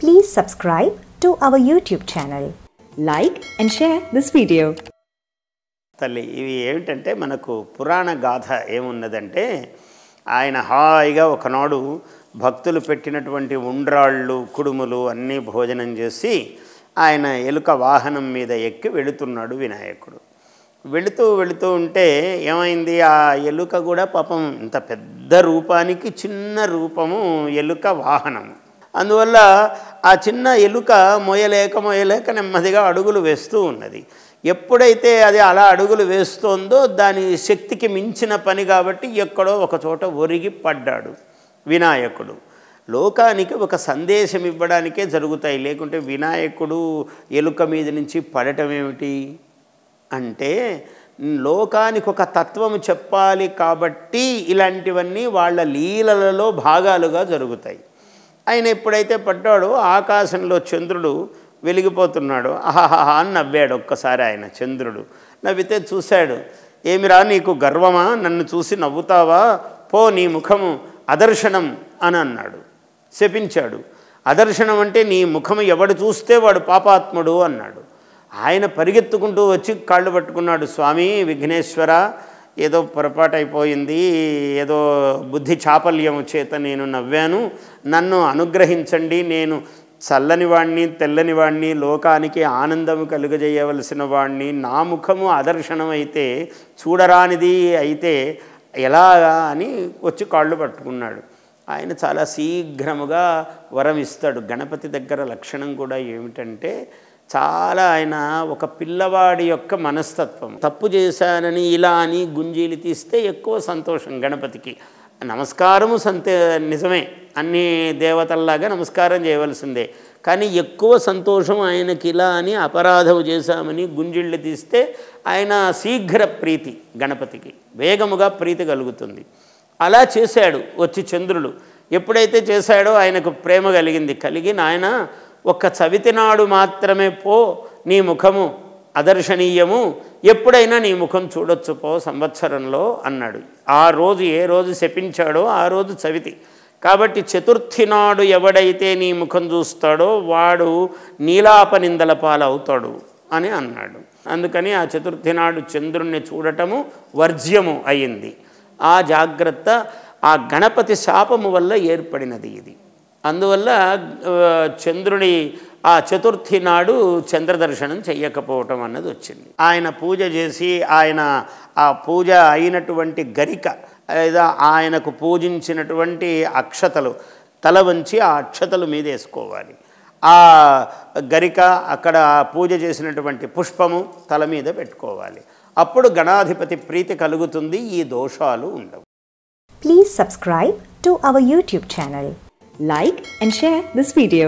Please subscribe to our YouTube channel. Like and share this video. తల్లి ఇవి ఏమిటంటే మనకు పురాణ గాథ ఏమున్నదంటే ఆయన హాయిగా ఒకనాడు భక్తులు పెట్టినటువంటి ఉండ్రాళ్ళు కుడుములు అన్నీ భోజనం చేసి ఆయన ఎలుక వాహనం మీద ఎక్కి వెళుతున్నాడు వినాయకుడు. వెళుతూ ఉంటే ఏమైంది, ఆ ఎలుక కూడా పాపం ఇంత పెద్ద రూపానికి చిన్న రూపము ఎలుక వాహనము. అందువల్ల ఆ చిన్న ఎలుక మొయలేక నెమ్మదిగా అడుగులు వేస్తూ ఉన్నది. ఎప్పుడైతే అది అలా అడుగులు వేస్తోందో దాని శక్తికి మించిన పని కాబట్టి ఎక్కడో ఒక చోట ఒరిగి పడ్డాడు వినాయకుడు. లోకానికి ఒక సందేశం ఇవ్వడానికే జరుగుతాయి, లేకుంటే వినాయకుడు ఎలుక మీద నుంచి పడటం ఏమిటి అంటే లోకానికి ఒక తత్వము చెప్పాలి కాబట్టి ఇలాంటివన్నీ వాళ్ళ లీలలలో భాగాలుగా జరుగుతాయి. ఆయన ఎప్పుడైతే పడ్డాడో ఆకాశంలో చంద్రుడు వెలిగిపోతున్నాడు. ఆహాహా అని నవ్వాడు ఒక్కసారి ఆయన. చంద్రుడు నవ్వితే చూశాడు, ఏమిరా నీకు గర్వమా, నన్ను చూసి నవ్వుతావా, పో నీ ముఖము అదర్శనం అని అన్నాడు. శపించాడు. అదర్శనం అంటే నీ ముఖము ఎవడు చూస్తే వాడు పాపాత్ముడు అన్నాడు. ఆయన పరిగెత్తుకుంటూ వచ్చి కాళ్ళు పట్టుకున్నాడు. స్వామి విఘ్నేశ్వర, ఏదో పొరపాటు అయిపోయింది, ఏదో బుద్ధి చాపల్యము చేత నేను నవ్వాను, నన్ను అనుగ్రహించండి, నేను చల్లని వాణ్ణి తెల్లని వాణ్ణి లోకానికి ఆనందము కలుగజేయవలసిన వాణ్ణి, నా ముఖము అదర్శనం అయితే చూడరానిది అయితే ఎలాగా అని వచ్చి కాళ్ళు పట్టుకున్నాడు. ఆయన చాలా శీఘ్రముగా వరం ఇస్తాడు. గణపతి దగ్గర లక్షణం కూడా ఏమిటంటే చాలా ఆయన ఒక పిల్లవాడి యొక్క మనస్తత్వం. తప్పు చేశానని ఇలా అని గుంజీలు తీస్తే ఎక్కువ సంతోషం గణపతికి. నమస్కారము నిజమే, అన్ని దేవతల్లాగా నమస్కారం చేయవలసిందే, కానీ ఎక్కువ సంతోషం ఆయనకి ఇలా అని అపరాధం చేశామని గుంజిళ్ళు తీస్తే ఆయన శీఘ్ర ప్రీతి, గణపతికి వేగముగా ప్రీతి కలుగుతుంది. అలా చేశాడు వచ్చి చంద్రుడు. ఎప్పుడైతే చేశాడో ఆయనకు ప్రేమ కలిగి నాయన ఒక్క చవితి నాడు మాత్రమే పో, నీ ముఖము అదర్శనీయము, ఎప్పుడైనా నీ ముఖం చూడొచ్చు పో సంవత్సరంలో అన్నాడు. ఆ రోజు ఏ రోజు శపించాడో ఆ రోజు చవితి కాబట్టి చతుర్థి నాడు ఎవడైతే నీ ముఖం చూస్తాడో వాడు నీలాపనిందల పాలవుతాడు అని అన్నాడు. అందుకని ఆ చతుర్థి నాడు చంద్రుణ్ణి చూడటము వర్జ్యము అయింది. ఆ జాగ్రత్త ఆ గణపతి శాపము వల్ల ఏర్పడినది ఇది. అందువల్ల చంద్రుని ఆ చతుర్థి నాడు చంద్రదర్శనం చెయ్యకపోవటం అన్నది వచ్చింది. ఆయన పూజ చేసి ఆయన ఆ పూజ అయినటువంటి గరిక లేదా ఆయనకు పూజించినటువంటి అక్షతలు తల వంచి ఆ అక్షతలు మీద వేసుకోవాలి. ఆ గరిక అక్కడ పూజ చేసినటువంటి పుష్పము తల మీద పెట్టుకోవాలి. అప్పుడు గణాధిపతి ప్రీతి కలుగుతుంది, ఈ దోషాలు ఉండవు. Please subscribe to our YouTube channel. Like and share this video.